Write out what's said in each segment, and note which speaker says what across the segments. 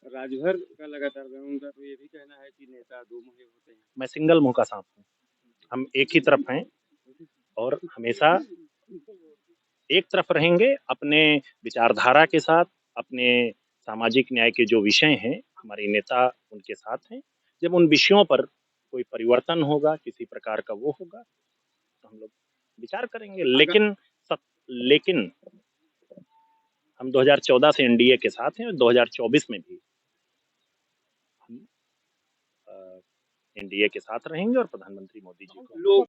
Speaker 1: राजभर का लगातार उनका तो ये भी कहना है कि नेता दो मुहे होते हैं।
Speaker 2: मैं सिंगल मुंह का सांप हूँ। हम एक ही तरफ हैं और हमेशा एक तरफ रहेंगे अपने विचारधारा के साथ, अपने सामाजिक न्याय के जो विषय हैं, हमारे नेता उनके साथ हैं। जब उन विषयों पर कोई परिवर्तन होगा, किसी प्रकार का वो होगा, तो हम लोग विचार करेंगे। लेकिन हम 2014 से एनडीए के साथ हैं और 2024 में भी हम एनडीए के साथ रहेंगे और प्रधानमंत्री मोदी जी को
Speaker 1: लोग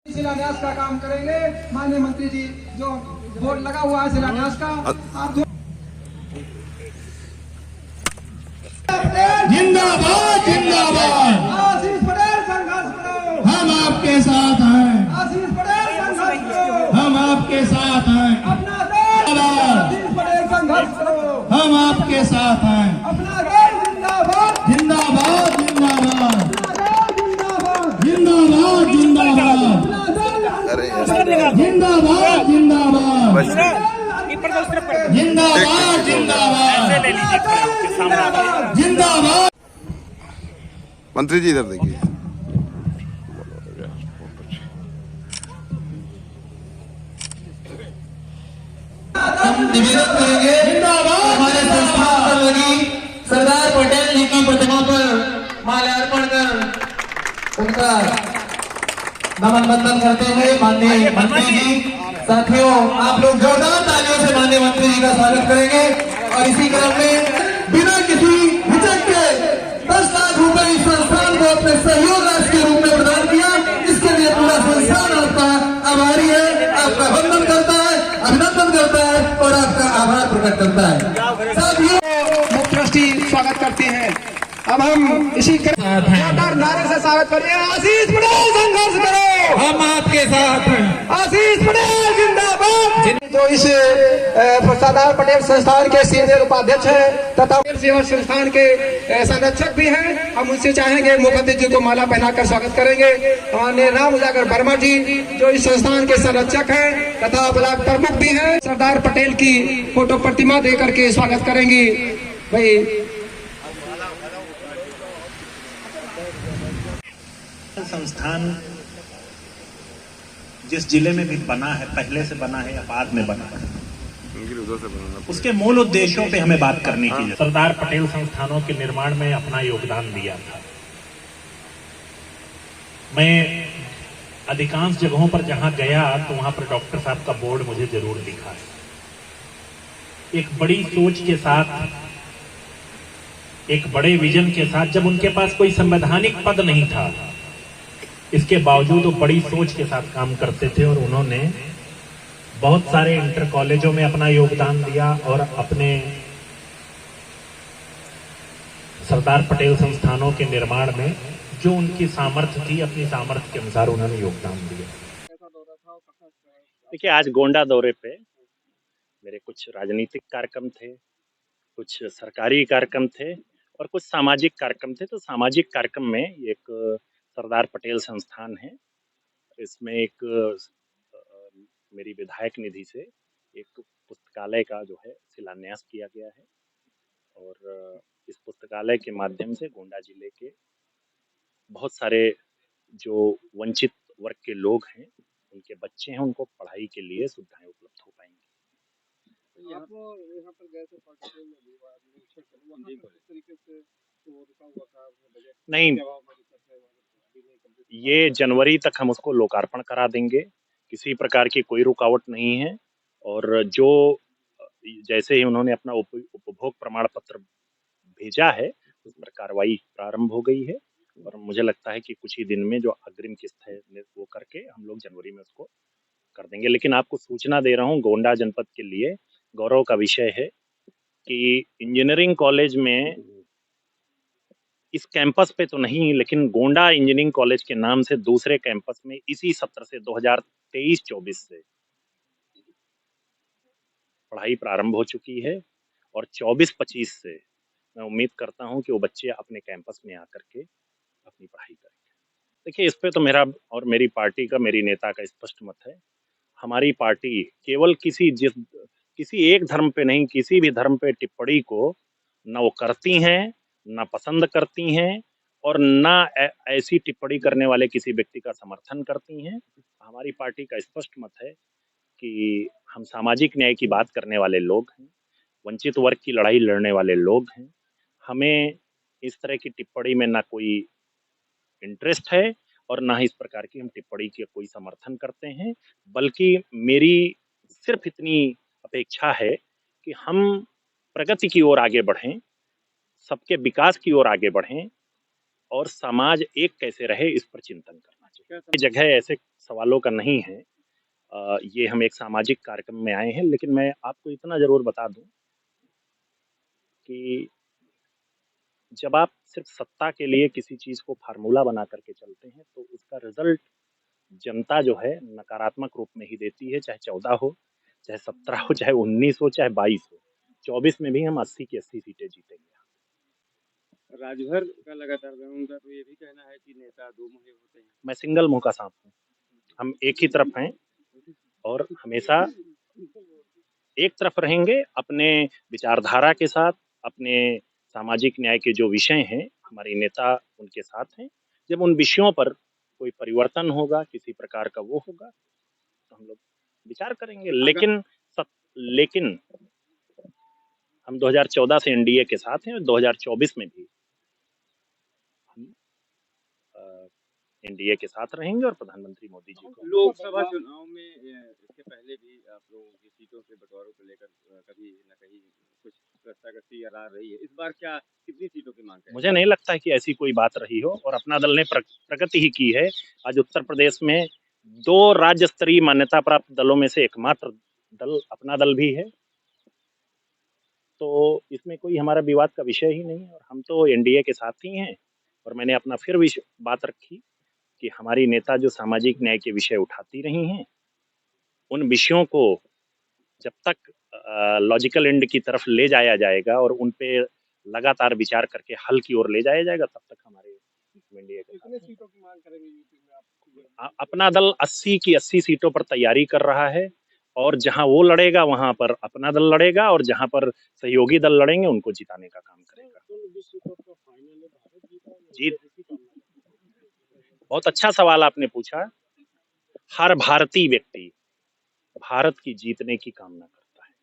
Speaker 3: शिलान्यास का काम करेंगे। माननीय मंत्री जी जो बोर्ड लगा हुआ है शिलान्यास का, आप
Speaker 4: जिंदाबाद जिंदाबाद।
Speaker 3: आशीष पटेल संघर्ष करो,
Speaker 4: हम आपके साथ हैं।
Speaker 3: आशीष पटेल संघर्ष करो,
Speaker 4: हम आपके साथ हैं।
Speaker 3: अपना देश आशीष पटेल संघर्ष करो,
Speaker 4: हम आपके साथ हैं।
Speaker 3: अपना देश जिंदाबाद
Speaker 4: जिंदाबाद जिंदाबाद
Speaker 3: जिंदाबाद
Speaker 4: जिंदाबाद जिंदाबाद जिंदाबाद जिंदाबाद जिंदाबाद जिंदाबाद जिंदाबाद।
Speaker 5: मंत्री जी इधर देखिए।
Speaker 4: हम निवेदन करेंगे हमारे संस्थान पर लगी सरदार पटेल जी की प्रतिमा पर माल्यार्पण कर उनका नमन बंदन करते हुए माननीय मंत्री जी, साथियों आप लोग जोरदार तालियों से माननीय मंत्री जी का स्वागत करेंगे। और इसी क्रम में बिना किसी हिचक के 10 लाख रुपए इस संस्थान को अपने सहयोग राशि के रूप में प्रदान किया। इसके लिए पूरा संस्थान आपका आभारी है, आपका वंदन करता है, अभिनंदन करता है और आपका आभार प्रकट करता है। साथियों
Speaker 3: मुख्य ट्रस्टी स्वागत करते हैं। अब हम इसी नारे से स्वागत करिए। आशीष पटेल संघर्ष करो,
Speaker 4: हम आपके साथ हैं।
Speaker 3: आशीष पटेल जिंदाबाद। जो इस सरदार पटेल संस्थान के सीनियर उपाध्यक्ष हैं तथा सेवा संस्थान के संरक्षक भी हैं, हम उनसे चाहेंगे मुख्यमंत्री जी को माला पहनाकर स्वागत करेंगे। हमारे राम उजागर वर्मा जी जो इस संस्थान के संरक्षक हैं तथा ब्लॉक प्रमुख भी हैं, सरदार पटेल की फोटो प्रतिमा देकर के स्वागत करेंगे। भाई
Speaker 2: संस्थान जिस जिले में भी बना है, पहले से बना है या बाद में बना है, उसके मूल उद्देश्यों पे हमें बात करनी चाहिए। सरदार पटेल संस्थानों के निर्माण में अपना योगदान दिया था। मैं अधिकांश जगहों पर जहां गया तो वहां पर डॉक्टर साहब का बोर्ड मुझे जरूर दिखा है। एक बड़ी सोच के साथ, एक बड़े विजन के साथ, जब उनके पास कोई संवैधानिक पद नहीं था, इसके बावजूद वो बड़ी सोच के साथ काम करते थे और उन्होंने बहुत सारे इंटर कॉलेजों में अपना योगदान दिया और अपने सरदार पटेल संस्थानों के निर्माण में जो उनकी सामर्थ्य थी, अपनी सामर्थ्य के अनुसार उन्होंने योगदान दिया। देखिए, आज गोंडा दौरे पे मेरे कुछ राजनीतिक कार्यक्रम थे, कुछ सरकारी कार्यक्रम थे और कुछ सामाजिक कार्यक्रम थे। तो सामाजिक कार्यक्रम में एक सरदार पटेल संस्थान है, इसमें एक मेरी विधायक निधि से एक पुस्तकालय का जो है शिलान्यास किया गया है और इस पुस्तकालय के माध्यम से गोंडा जिले के बहुत सारे जो वंचित वर्ग के लोग हैं, उनके बच्चे हैं, उनको पढ़ाई के लिए सुविधाएं उपलब्ध हो पाएंगी।
Speaker 1: यहाँ पर गए थे
Speaker 2: नहीं, ये जनवरी तक हम उसको लोकार्पण करा देंगे, किसी प्रकार की कोई रुकावट नहीं है। और जो जैसे ही उन्होंने अपना उपभोग प्रमाण पत्र भेजा है, उस पर कार्रवाई प्रारंभ हो गई है और मुझे लगता है कि कुछ ही दिन में जो अग्रिम किस्त है वो करके हम लोग जनवरी में उसको कर देंगे। लेकिन आपको सूचना दे रहा हूँ, गोंडा जनपद के लिए गौरव का विषय है कि इंजीनियरिंग कॉलेज में इस कैंपस पे तो नहीं, लेकिन गोंडा इंजीनियरिंग कॉलेज के नाम से दूसरे कैंपस में इसी सत्र से 2023-24 से पढ़ाई प्रारंभ हो चुकी है और 24-25 से मैं उम्मीद करता हूं कि वो बच्चे अपने कैंपस में आकर के अपनी पढ़ाई करेंगे। देखिए, इस पे तो मेरा और मेरी पार्टी का, मेरी नेता का स्पष्ट मत है। हमारी पार्टी केवल जिस किसी एक धर्म पे नहीं, किसी भी धर्म पे टिप्पणी को न वो करती हैं, न पसंद करती हैं और न ऐसी टिप्पणी करने वाले किसी व्यक्ति का समर्थन करती हैं। हमारी पार्टी का स्पष्ट मत है कि हम सामाजिक न्याय की बात करने वाले लोग हैं, वंचित वर्ग की लड़ाई लड़ने वाले लोग हैं। हमें इस तरह की टिप्पणी में ना कोई इंटरेस्ट है और ना ही इस प्रकार की हम टिप्पणी के कोई समर्थन करते हैं, बल्कि मेरी सिर्फ इतनी अपेक्षा है कि हम प्रगति की ओर आगे बढ़ें, सबके विकास की ओर आगे बढ़ें और समाज एक कैसे रहे इस पर चिंतन करना चाहिए। जगह ऐसे सवालों का नहीं है। ये हम एक सामाजिक कार्यक्रम में आए हैं, लेकिन मैं आपको इतना जरूर बता दूं कि जब आप सिर्फ सत्ता के लिए किसी चीज को फार्मूला बना करके चलते हैं तो उसका रिजल्ट जनता जो है नकारात्मक रूप में ही देती है, चाहे 14 हो, चाहे 17 हो, चाहे 19 हो, चाहे 22 हो। 24 में भी हम 80 की 80 सीटें जीतेंगे।
Speaker 1: राजभर का लगातार उनका तो ये भी कहना है कि नेता दो मुहे होते हैं।
Speaker 2: मैं सिंगल मुंह का सांप हूँ, हम एक ही तरफ हैं और हमेशा एक तरफ रहेंगे अपने विचारधारा के साथ, अपने सामाजिक न्याय के जो विषय हैं, हमारे नेता उनके साथ हैं। जब उन विषयों पर कोई परिवर्तन होगा, किसी प्रकार का वो होगा तो हम लोग विचार करेंगे। लेकिन हम 2014 से एनडीए के साथ हैं और 2024 में भी हम एनडीए के साथ रहेंगे और प्रधानमंत्री मोदी जी को।
Speaker 1: लोकसभा चुनाव में इसके पहले भी आप लोगों की सीटों के बंटवारों को लेकर कभी न कहीं कुछ रस्साकसी आ रही है। इस बार क्या कितनी सीटों की मांग है?
Speaker 2: मुझे नहीं लगता है कि ऐसी कोई बात रही हो और अपना दल ने प्रगति ही की है। आज उत्तर प्रदेश में 2 राज्य स्तरीय मान्यता प्राप्त दलों में से एकमात्र दल अपना दल भी है, तो इसमें कोई हमारा विवाद का विषय ही नहीं है और हम तो एनडीए के साथ ही हैं। और मैंने अपना फिर बात रखी कि हमारी नेता जो सामाजिक न्याय के विषय उठाती रही हैं, उन विषयों को जब तक लॉजिकल एंड की तरफ ले जाया जाएगा और उन पे लगातार विचार करके हल की ओर ले जाया जाएगा, तब तक हमारे एनडीए के
Speaker 1: कितने सीटों की मांग करेंगे यूपी में आप?
Speaker 2: अपना दल 80 की 80 सीटों पर तैयारी कर रहा है और जहां वो लड़ेगा वहां पर अपना दल लड़ेगा और जहां पर सहयोगी दल लड़ेंगे उनको जिताने का काम करेगा। जीत, बहुत अच्छा सवाल आपने पूछा। हर भारतीय व्यक्ति भारत की जीतने की कामना करता है।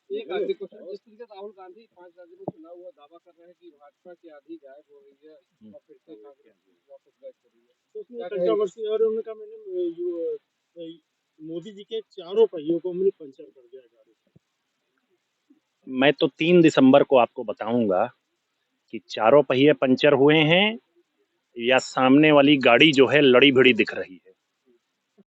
Speaker 1: एक आखिरी क्वेश्चन, जिस तरीके से राहुल गांधी 5 राज्यों में चुनाव हुआ दावा कर रहे हैं कि भाजपा की आधी गायब हो रही है और फिर से कांग्रेस वापस बैक कर रही है, तो उसमें कंट्रोवर्सी और उन्होंने कहा मैंने मोदी जी के चारों पहियों को हमने पंचर कर दिया गाड़ी।
Speaker 2: मैं तो 3 दिसंबर को आपको बताऊंगा कि चारों पहिए पंचर हुए हैं या सामने वाली गाड़ी जो है लड़ी भिड़ी दिख रही है।